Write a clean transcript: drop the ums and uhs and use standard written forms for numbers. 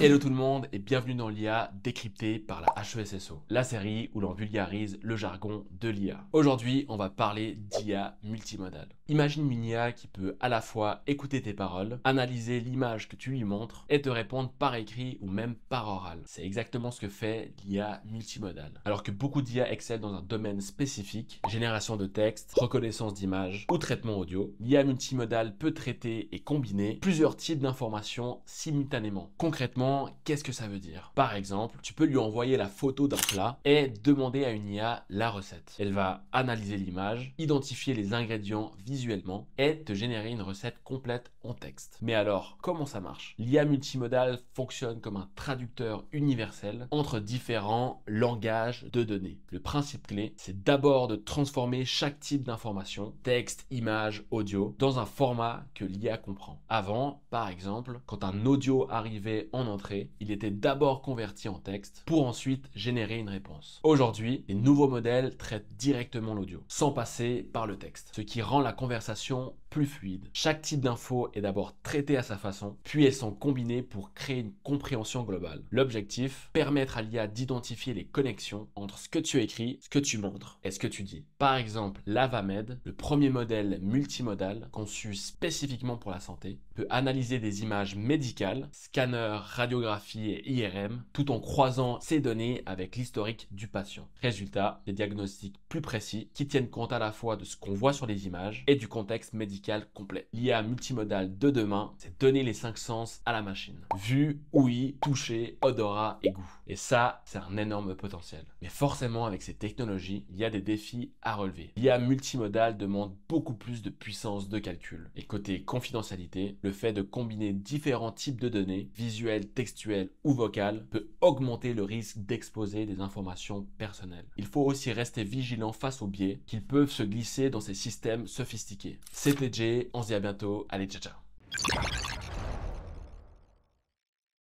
Hello tout le monde et bienvenue dans l'IA décryptée par la HESSO, la série où l'on vulgarise le jargon de l'IA. Aujourd'hui, on va parler d'IA multimodale. Imagine une IA qui peut à la fois écouter tes paroles, analyser l'image que tu lui montres et te répondre par écrit ou même par oral. C'est exactement ce que fait l'IA multimodale. Alors que beaucoup d'IA excellent dans un domaine spécifique, génération de texte, reconnaissance d'images ou traitement audio, l'IA multimodale peut traiter et combiner plusieurs types d'informations simultanément. Concrètement, qu'est-ce que ça veut dire? Par exemple, tu peux lui envoyer la photo d'un plat et demander à une IA la recette. Elle va analyser l'image, identifier les ingrédients visuellement et te générer une recette complète en texte. Mais alors, comment ça marche? L'IA multimodale fonctionne comme un traducteur universel entre différents langages de données. Le principe clé, c'est d'abord de transformer chaque type d'information, texte, image, audio, dans un format que l'IA comprend. Avant, par exemple, quand un audio arrivait en entrée, il était d'abord converti en texte pour ensuite générer une réponse. Aujourd'hui, les nouveaux modèles traitent directement l'audio, sans passer par le texte, ce qui rend la conversation plus fluide. Chaque type d'info est d'abord traité à sa façon, puis elles sont combinées pour créer une compréhension globale. L'objectif, permettre à l'IA d'identifier les connexions entre ce que tu écris, ce que tu montres et ce que tu dis. Par exemple, Lavamed, le premier modèle multimodal conçu spécifiquement pour la santé, peut analyser des images médicales, scanner, radiographie et IRM, tout en croisant ces données avec l'historique du patient. Résultat, des diagnostics plus précis qui tiennent compte à la fois de ce qu'on voit sur les images et du contexte médical complet. L'IA multimodale de demain, c'est donner les 5 sens à la machine. Vue, ouïe, toucher, odorat et goût. Et ça, c'est un énorme potentiel. Mais forcément, avec ces technologies, il y a des défis à relever. L'IA multimodale demande beaucoup plus de puissance de calcul. Et côté confidentialité, le fait de combiner différents types de données, visuelles, textuelles ou vocales, peut augmenter le risque d'exposer des informations personnelles. Il faut aussi rester vigilant face aux biais qu'ils peuvent se glisser dans ces systèmes sophistiqués. C'était Jay, on se dit à bientôt, allez ciao ciao.